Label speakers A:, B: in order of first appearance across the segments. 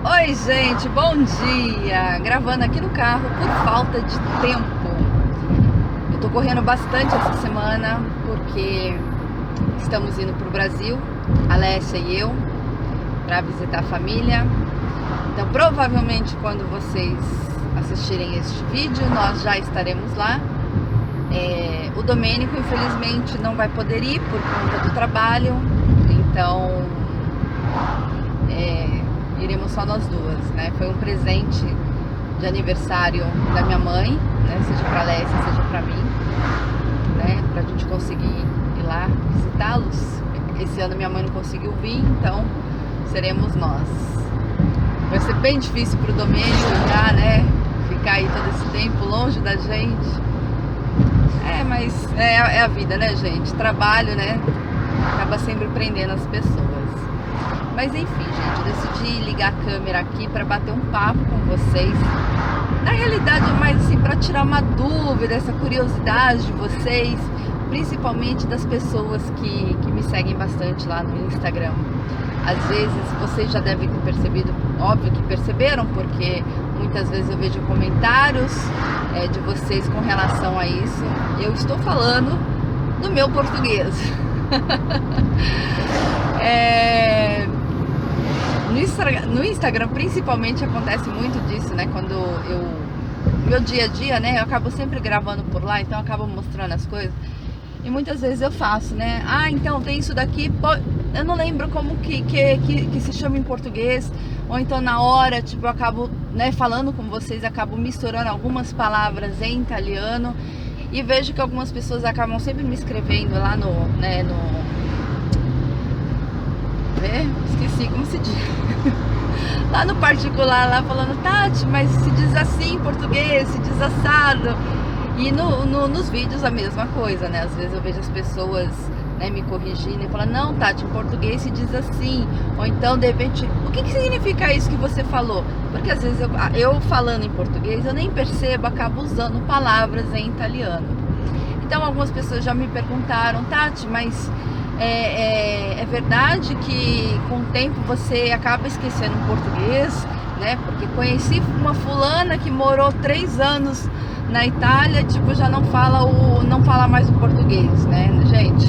A: Oi, gente, bom dia! Gravando aqui no carro por falta de tempo. Eu tô correndo bastante essa semana porque estamos indo pro Brasil, a Lécia e eu, para visitar a família. Então, provavelmente, quando vocês assistirem este vídeo, nós já estaremos lá. O Domênico, infelizmente, não vai poder ir por conta do trabalho, então iremos só nós duas, né? Foi um presente de aniversário da minha mãe, né? Seja pra Lécia, seja pra mim, né? Pra gente conseguir ir lá visitá-los. Esse ano minha mãe não conseguiu vir, então seremos nós. Vai ser bem difícil pro Domênico já, né? Ficar aí todo esse tempo longe da gente. Mas é a vida, né, gente? Trabalho, né? Acaba sempre prendendo as pessoas. Mas enfim, gente, eu decidi ligar a câmera aqui para bater um papo com vocês. Na realidade, é mais assim, para tirar uma dúvida, essa curiosidade de vocês, principalmente das pessoas que me seguem bastante lá no Instagram. Às vezes vocês já devem ter percebido, óbvio que perceberam, porque muitas vezes eu vejo comentários de vocês com relação a isso. Eu estou falando do meu português. No Instagram principalmente acontece muito disso, né? Quando meu dia a dia, né? Eu acabo sempre gravando por lá, então eu acabo mostrando as coisas. E muitas vezes eu faço, né? Então tem isso daqui, eu não lembro como que se chama em português. Ou então na hora, tipo, eu acabo, né, falando com vocês, acabo misturando algumas palavras em italiano. E vejo que algumas pessoas acabam sempre me escrevendo lá esqueci como se diz. Lá no particular, lá falando, Tati, mas se diz assim em português, se diz assado. E nos vídeos a mesma coisa, né? Às vezes eu vejo as pessoas, né, me corrigindo e falando, não, Tati, em português se diz assim. Ou então, de repente, o que significa isso que você falou? Porque às vezes eu falando em português, eu nem percebo, acabo usando palavras em italiano. Então algumas pessoas já me perguntaram, Tati, mas é verdade que com o tempo você acaba esquecendo o português, né? Porque conheci uma fulana que morou 3 anos na Itália, tipo, já não fala mais o português, né? Gente,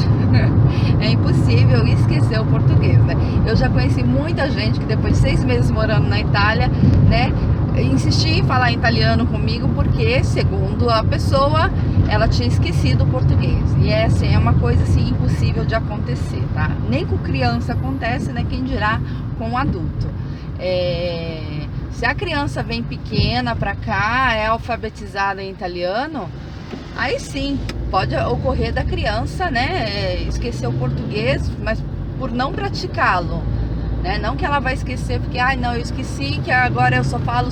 A: é impossível esquecer o português, né? Eu já conheci muita gente que depois de 6 meses morando na Itália, né, insistia em falar italiano comigo porque, segundo a pessoa, ela tinha esquecido o português. E assim, é uma coisa assim impossível de acontecer, tá? Nem com criança acontece, né? Quem dirá com um adulto. Se a criança vem pequena pra cá, é alfabetizada em italiano, aí sim, pode ocorrer da criança, né, esquecer o português, mas por não praticá-lo, né? Não que ela vai esquecer porque, não, eu esqueci que agora eu só falo,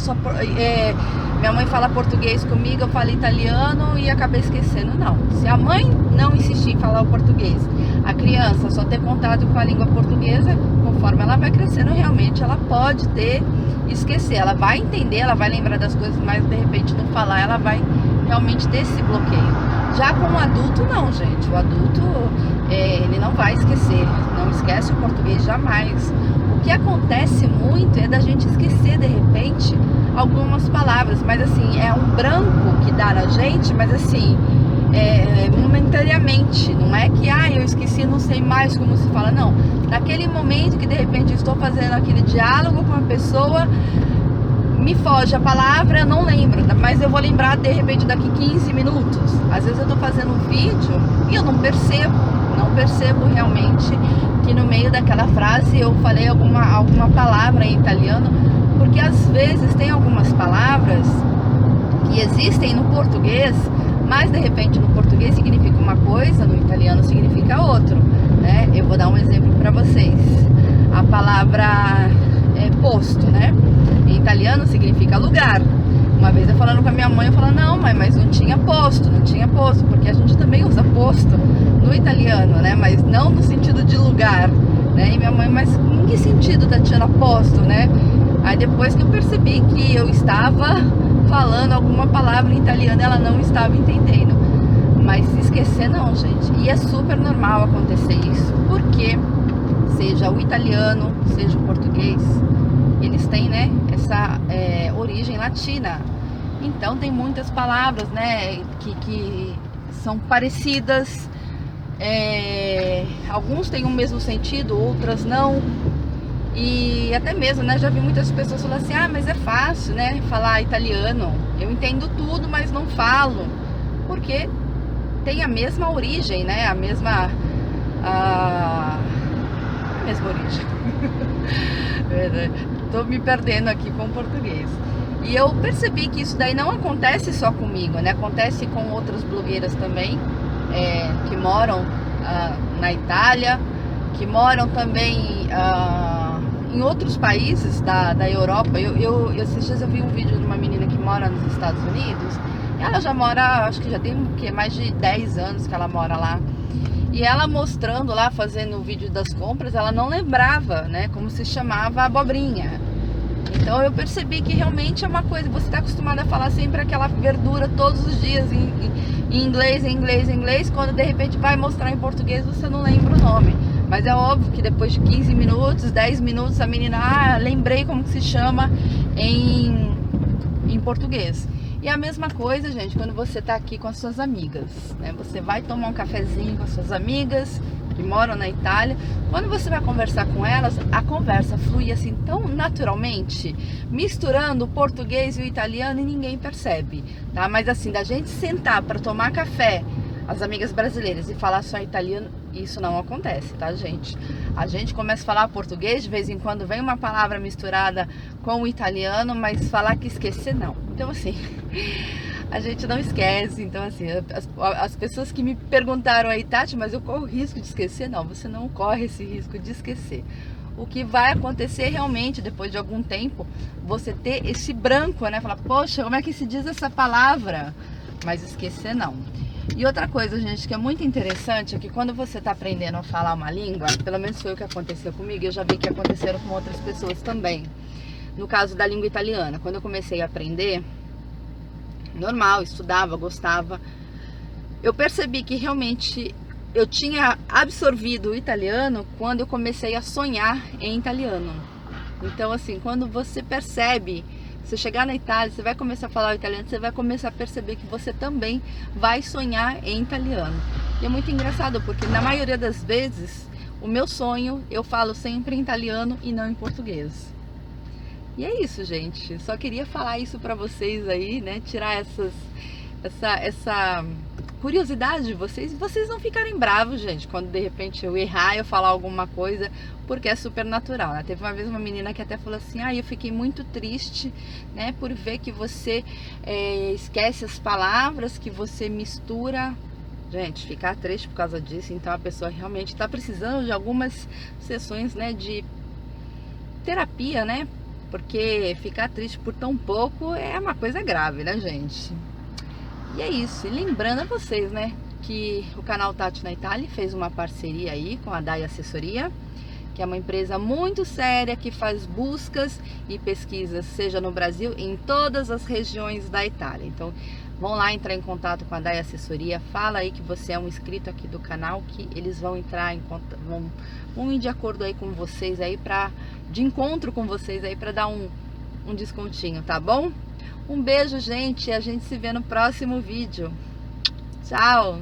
A: minha mãe fala português comigo, eu falo italiano e acabei esquecendo. Não, se a mãe não insistir em falar o português, a criança só ter contato com a língua portuguesa, conforme ela vai crescendo, realmente ela pode esquecer, ela vai entender, ela vai lembrar das coisas, mas de repente não falar, ela vai realmente ter esse bloqueio. Já com o adulto não, gente, o adulto ele não vai esquecer, não esquece o português jamais. O que acontece muito é da gente esquecer de repente algumas palavras, mas assim, é um branco que dá na gente, mas assim, momentaneamente, não é que eu esqueci, não sei mais como se fala, não. Naquele momento que de repente eu estou fazendo aquele diálogo com a pessoa, me foge a palavra, eu não lembro, mas eu vou lembrar de repente daqui 15 minutos. Às vezes eu estou fazendo um vídeo e eu não percebo realmente que no meio daquela frase eu falei alguma palavra em italiano, porque às vezes tem algumas palavras que existem no português, mas de repente no português significa uma coisa, no italiano significa outro, né? Eu vou dar um exemplo para vocês. A palavra posto, né? Em italiano significa lugar. Uma vez eu falando com a minha mãe, eu falando, não, mãe, mas não tinha posto, porque a gente também usa posto no italiano, né? Mas não no sentido de lugar, né? E minha mãe, mas em que sentido, Tatiana, posto, né? Aí depois que eu percebi que eu estava falando alguma palavra em italiano, ela não estava entendendo. Mas se esquecer não, gente. E é super normal acontecer isso, porque seja o italiano, seja o português, eles têm, né, essa origem latina. Então tem muitas palavras, né, que são parecidas. Alguns têm o mesmo sentido, outras não. E até mesmo, né, já vi muitas pessoas falando assim, ah, mas é fácil, né, falar italiano. Eu entendo tudo, mas não falo. Porque tem a mesma origem, né, a mesma origem. Tô me perdendo aqui com o português. E eu percebi que isso daí não acontece só comigo, né, acontece com outras blogueiras também, que moram na Itália, que moram também em outros países da Europa. Esses dias eu vi um vídeo de uma menina que mora nos Estados Unidos. Ela já mora, acho que já tem mais de 10 anos que ela mora lá. E ela mostrando lá, fazendo o vídeo das compras, ela não lembrava, né, como se chamava abobrinha. Então eu percebi que realmente é uma coisa, você está acostumado a falar sempre aquela verdura todos os dias em inglês, quando de repente vai mostrar em português você não lembra o nome. Mas é óbvio que depois de 15 minutos, 10 minutos, a menina, lembrei como que se chama em português. E a mesma coisa, gente, quando você tá aqui com as suas amigas, né? Você vai tomar um cafezinho com as suas amigas que moram na Itália. Quando você vai conversar com elas, a conversa flui assim tão naturalmente, misturando o português e o italiano, e ninguém percebe, tá? Mas assim, da gente sentar para tomar café, as amigas brasileiras, e falar só italiano, isso não acontece, tá, gente? A gente começa a falar português, de vez em quando vem uma palavra misturada com o italiano, mas falar que esquecer, não. Então, assim, a gente não esquece. Então, assim, as pessoas que me perguntaram aí, Tati, mas eu corro risco de esquecer? Não, você não corre esse risco de esquecer. O que vai acontecer realmente, depois de algum tempo, você ter esse branco, né? Falar, poxa, como é que se diz essa palavra? Mas esquecer, não. E outra coisa, gente, que é muito interessante é que quando você está aprendendo a falar uma língua, pelo menos foi o que aconteceu comigo, eu já vi que aconteceram com outras pessoas também. No caso da língua italiana, quando eu comecei a aprender, normal, estudava, gostava, eu percebi que realmente eu tinha absorvido o italiano quando eu comecei a sonhar em italiano. Então, assim, quando você percebe, você chegar na Itália, você vai começar a falar o italiano, você vai começar a perceber que você também vai sonhar em italiano. E é muito engraçado, porque na maioria das vezes, o meu sonho, eu falo sempre em italiano e não em português. E é isso, gente. Só queria falar isso pra vocês aí, né? Tirar essa curiosidade de vocês. E vocês não ficarem bravos, gente, quando de repente eu errar, eu falar alguma coisa, porque é super natural, né? Teve uma vez uma menina que até falou assim, eu fiquei muito triste, né? Por ver que você esquece as palavras, que você mistura. Gente, ficar triste por causa disso, então a pessoa realmente está precisando de algumas sessões, né, de terapia, né? Porque ficar triste por tão pouco é uma coisa grave, né, gente? E é isso. E lembrando a vocês, né, que o canal Tati na Itália fez uma parceria aí com a Dai Assessoria, que é uma empresa muito séria que faz buscas e pesquisas, seja no Brasil, em todas as regiões da Itália. Então, vão lá entrar em contato com a Dai Assessoria, fala aí que você é um inscrito aqui do canal, que eles vão entrar em contato, vão ir de acordo aí com vocês aí, de encontro com vocês aí, para dar um descontinho, tá bom? Um beijo, gente, e a gente se vê no próximo vídeo. Tchau!